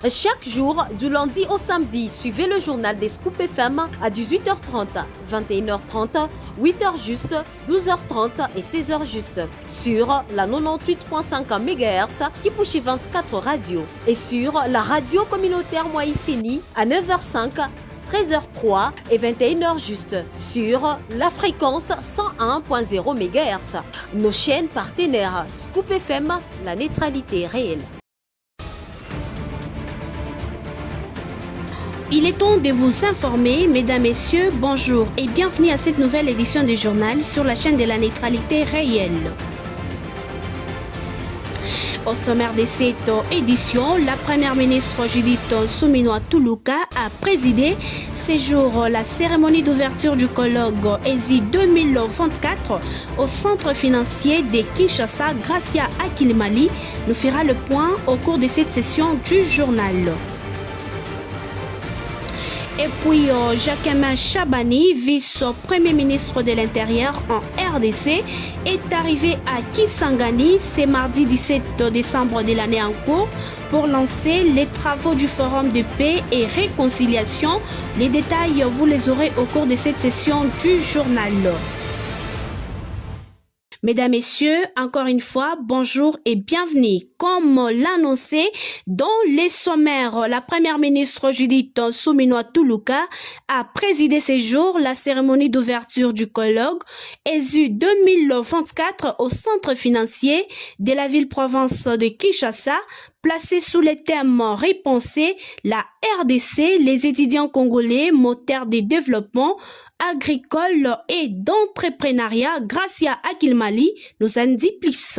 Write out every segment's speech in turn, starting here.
Chaque jour, du lundi au samedi, suivez le journal des Scoop FM à 18h30, 21h30, 8h juste, 12h30 et 16h juste sur la 98.5 MHz qui pousse 24 radios et sur la radio communautaire Moïseni à 9h05, 13h03 et 21h juste sur la fréquence 101.0 MHz. Nos chaînes partenaires Scoop FM, la neutralité réelle. Il est temps de vous informer, mesdames, messieurs, bonjour et bienvenue à cette nouvelle édition du journal sur la chaîne de la neutralité réelle. Au sommaire de cette édition, la première ministre Judith Suminwa Tuluka a présidé ce jour la cérémonie d'ouverture du colloque ESI 2024 au centre financier de Kinshasa. Gracia Akilimali nous fera le point au cours de cette session du journal. Et puis, Jacquemin Chabani, vice-premier ministre de l'Intérieur en RDC, est arrivé à Kisangani ce mardi 17 décembre de l'année en cours pour lancer les travaux du Forum de paix et réconciliation. Les détails, vous les aurez au cours de cette session du journal. Mesdames, Messieurs, encore une fois, bonjour et bienvenue. Comme l'annonçait dans les sommaires, la première ministre Judith Suminwa Tuluka a présidé ce jour la cérémonie d'ouverture du colloque ESU 2024 au centre financier de la ville-province de Kinshasa, placé sous le thème Répenser la RDC, les étudiants congolais, moteur de développement agricole et d'entrepreneuriat. Gracia Akilimali nous en dit plus.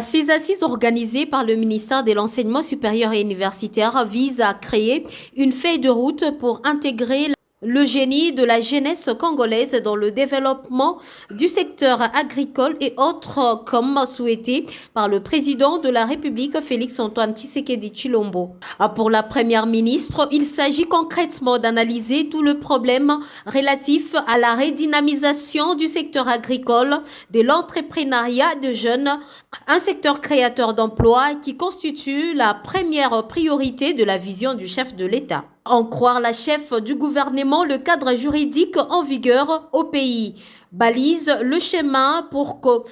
Ces assises organisées par le ministère de l'Enseignement supérieur et universitaire visent à créer une feuille de route pour intégrer le génie de la jeunesse congolaise dans le développement du secteur agricole et autres, comme souhaité par le président de la République Félix-Antoine Tshisekedi Tshilombo. Pour la première ministre, il s'agit concrètement d'analyser tout le problème relatif à la redynamisation du secteur agricole, de l'entrepreneuriat de jeunes, un secteur créateur d'emplois qui constitue la première priorité de la vision du chef de l'État. En croire la chef du gouvernement, le cadre juridique en vigueur au pays balise le chemin pour qu'au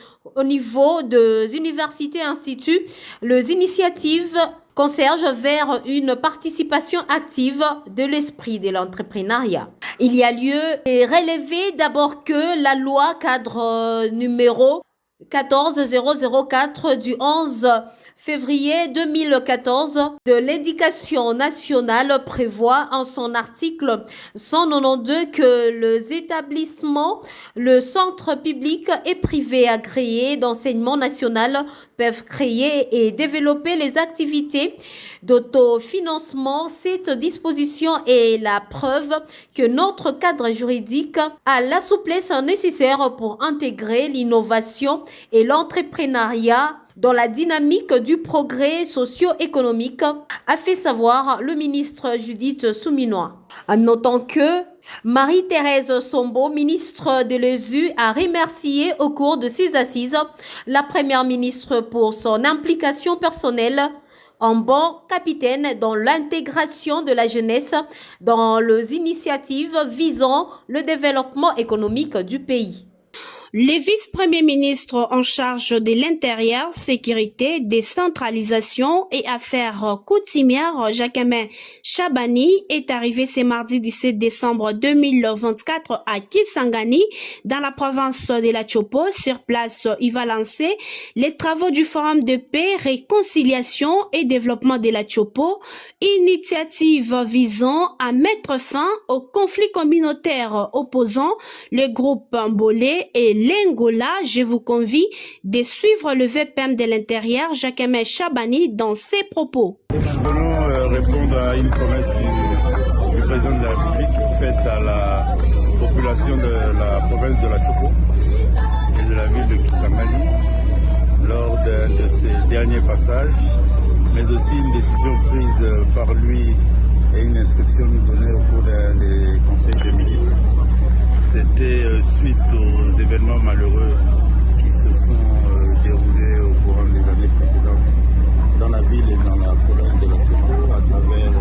niveau des universités et instituts, les initiatives convergent vers une participation active de l'esprit de l'entrepreneuriat. Il y a lieu de relever d'abord que la loi cadre numéro 14004 du 11 février 2014 de l'éducation nationale prévoit en son article 192 que les établissements, le centre public et privé agréé d'enseignement national peuvent créer et développer les activités d'autofinancement. Cette disposition est la preuve que notre cadre juridique a la souplesse nécessaire pour intégrer l'innovation et l'entrepreneuriat dans la dynamique du progrès socio-économique, a fait savoir le ministre Judith Suminwa. Notant que Marie-Thérèse Sombo, ministre de l'ESU, a remercié au cours de ces assises la première ministre pour son implication personnelle en bon capitaine dans l'intégration de la jeunesse dans les initiatives visant le développement économique du pays. Le vice-premier ministre en charge de l'intérieur, sécurité, décentralisation et affaires coutumières, Jacquemin Chabani, est arrivé ce mardi 17 décembre 2024 à Kisangani, dans la province de la Chopo. Sur place, il va lancer les travaux du Forum de paix, réconciliation et développement de la Chopo, initiative visant à mettre fin aux conflits communautaires opposant le groupe Mbolé et l'Angola. Je vous convie de suivre le VPM de l'intérieur, Jacquemin Chabani, dans ses propos. Nous allons répondre à une promesse du président de la République faite à la population de la province de la Chopo et de la ville de Kisangani lors de ses derniers passages, mais aussi une décision prise par lui et une instruction nous donnée au cours des conseils des ministres. C'était suite aux événements malheureux qui se sont déroulés au courant des années précédentes dans la ville et dans la province de la Chopo à travers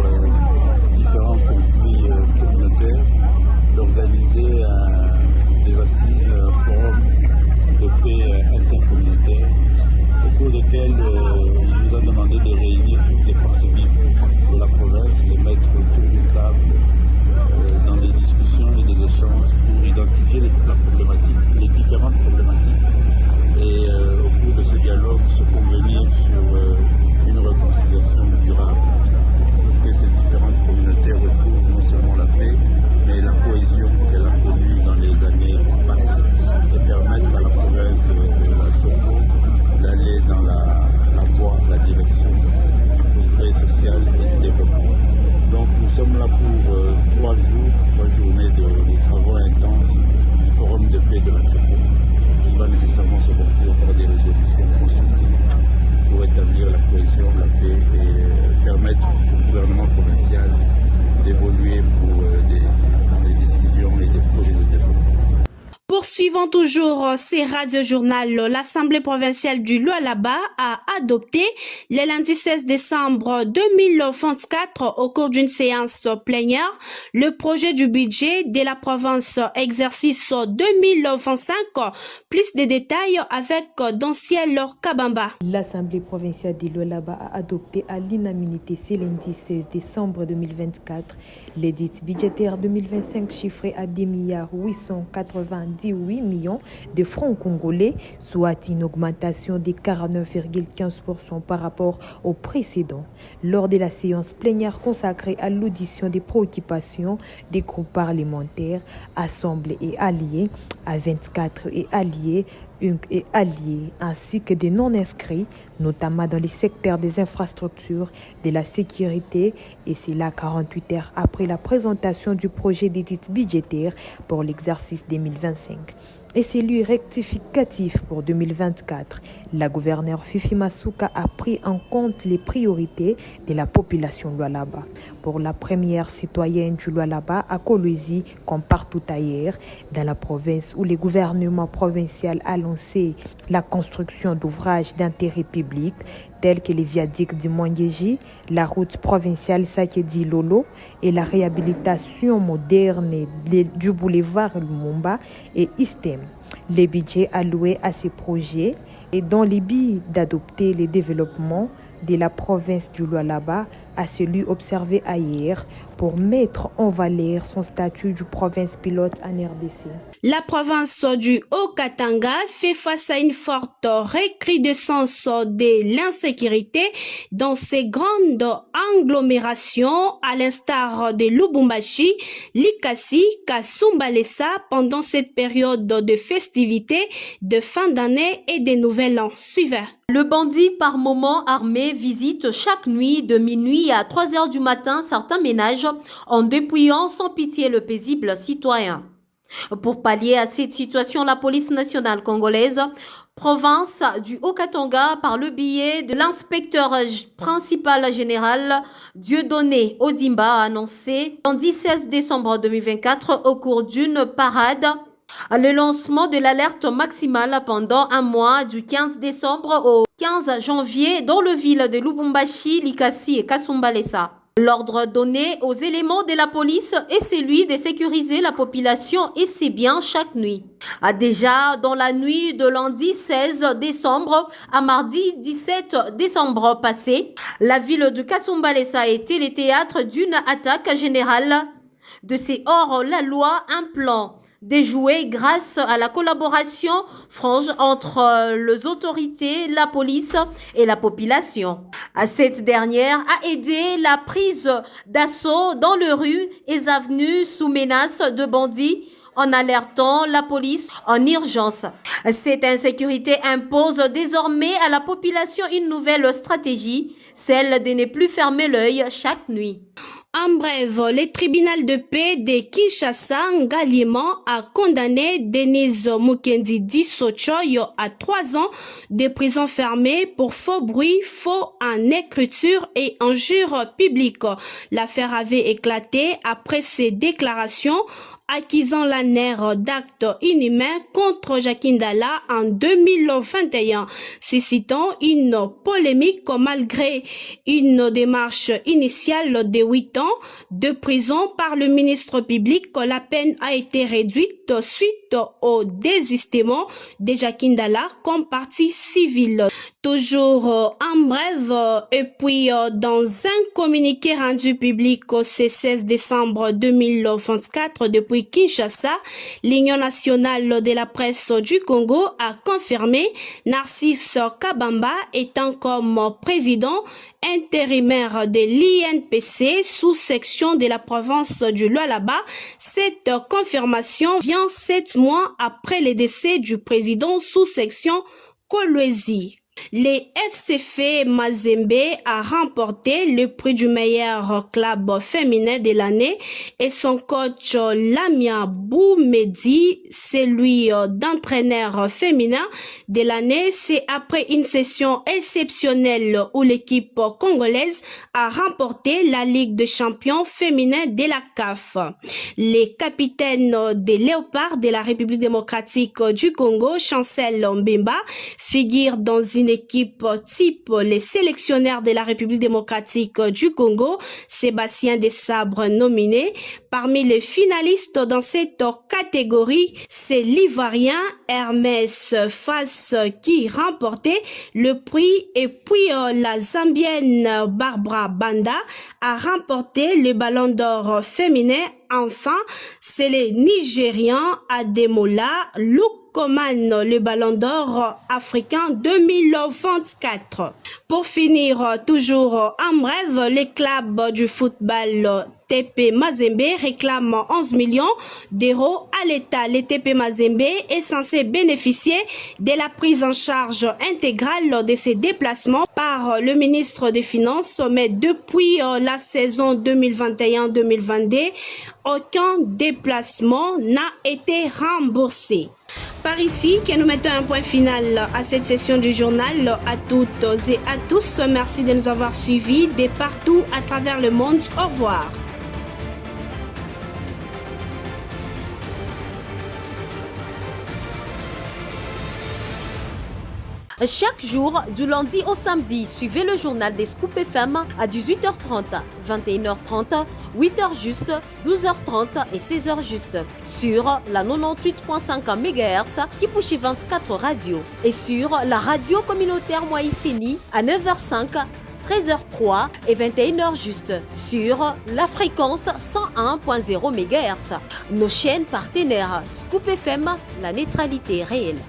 Poursuivant toujours ces radio-journal, l'Assemblée provinciale du Lualaba a adopté le lundi 16 décembre 2024 au cours d'une séance plénière le projet du budget de la province exercice 2025. Plus de détails avec Donciel Kabamba. L'Assemblée provinciale du Lualaba a adopté à l'unanimité ce lundi 16 décembre 2024 l'édit budgétaire 2025 chiffré à 10,898 millions de francs congolais, soit une augmentation de 49,15% par rapport au précédent. Lors de la séance plénière consacrée à l'audition des préoccupations des groupes parlementaires, assemblés et alliés, à 24 et alliés, ainsi que des non-inscrits, notamment dans les secteurs des infrastructures, de la sécurité, et c'est là 48 heures après la présentation du projet d'édit budgétaire pour l'exercice 2025. Et celui rectificatif pour 2024. La gouverneure Fifi Masuka a pris en compte les priorités de la population Lualaba. Pour la première citoyenne du Lualaba à Kolwezi, comme partout ailleurs, dans la province où le gouvernement provincial a lancé la construction d'ouvrages d'intérêt public, tels que les viaducs du Mwangeji, la route provinciale Sakedi Lolo et la réhabilitation moderne du boulevard Lumumba et Istem. Les budgets alloués à ces projets et dans les buts d'adopter les développements de la province du Lualaba à celui observé ailleurs pour mettre en valeur son statut de province pilote en RDC. La province du Haut-Katanga fait face à une forte recrudescence de l'insécurité dans ses grandes agglomérations, à l'instar de Lubumbashi, Likasi, Kasumbalesa pendant cette période de festivités de fin d'année et de nouvel an. Suivez. Le bandit par moment armé visite chaque nuit de minuit à 3 heures du matin certains ménages en dépouillant sans pitié le paisible citoyen. Pour pallier à cette situation, la police nationale congolaise, province du Haut-Katanga, par le biais de l'inspecteur principal général Dieudonné Odimba, a annoncé le 16 décembre 2024 au cours d'une parade le lancement de l'alerte maximale pendant un mois du 15 décembre au 15 janvier dans le ville de Lubumbashi, Likasi et Kasumbalesa. L'ordre donné aux éléments de la police est celui de sécuriser la population et ses biens chaque nuit. Déjà dans la nuit de lundi 16 décembre à mardi 17 décembre passé, la ville de Kasumbalesa a été le théâtre d'une attaque générale de ces hors-la-loi un plan déjoué grâce à la collaboration franche entre les autorités, la police et la population. Cette dernière a aidé la prise d'assaut dans les rues et avenues sous menace de bandits en alertant la police en urgence. Cette insécurité impose désormais à la population une nouvelle stratégie, celle de ne plus fermer l'œil chaque nuit. En bref, le tribunal de paix de Kinshasa, Ngaliema, a condamné Denise Mukendi Dissochoyo à 3 ans de prison fermée pour faux bruit, faux en écriture et injures publiques. L'affaire avait éclaté après ses déclarations accusant la nerf d'actes inhumains contre Jacques Ndala en 2021, suscitant une polémique malgré une démarche initiale de 8 ans de prison par le ministre public. La peine a été réduite suite au désistement de Jacques Ndala comme partie civile. Toujours en bref, et puis dans un communiqué rendu public au 16 décembre 2024 depuis Kinshasa, l'Union nationale de la presse du Congo a confirmé Narcisse Kabamba étant comme président intérimaire de l'INPC sous-section de la province du Lualaba. Cette confirmation vient 7 mois après le décès du président sous-section Kolwezi. Les FCF Mazembe a remporté le prix du meilleur club féminin de l'année et son coach Lamia Boumedi, celui d'entraîneur féminin de l'année. C'est après une session exceptionnelle où l'équipe congolaise a remporté la Ligue des champions féminins de la CAF. Les capitaines des Léopards de la République démocratique du Congo, Chancel Mbemba, figurent dans une équipe type les sélectionneurs de la République démocratique du Congo, Sébastien Desabre nominé. Parmi les finalistes dans cette catégorie, c'est l'Ivoirien Hermès Fass qui remportait le prix et puis la Zambienne Barbara Banda a remporté le ballon d'or féminin. Enfin, c'est le Nigérian Ademola Lukoman, le ballon d'or africain 2024. Pour finir, toujours en bref, les clubs du football TP Mazembe réclame 11 millions d'euros à l'État. Le TP Mazembe est censé bénéficier de la prise en charge intégrale de ses déplacements par le ministre des Finances, mais depuis la saison 2021-2022, aucun déplacement n'a été remboursé. Par ici que nous mettons un point final à cette session du journal. À toutes et à tous, merci de nous avoir suivis de partout à travers le monde. Au revoir. Chaque jour, du lundi au samedi, suivez le journal des Scoop FM à 18h30, 21h30, 8h juste, 12h30 et 16h juste sur la 98.5 MHz qui pousse 24 radios et sur la radio communautaire Moïseni à 9h05, 13h03 et 21h juste sur la fréquence 101.0 MHz. Nos chaînes partenaires Scoop FM, la neutralité réelle.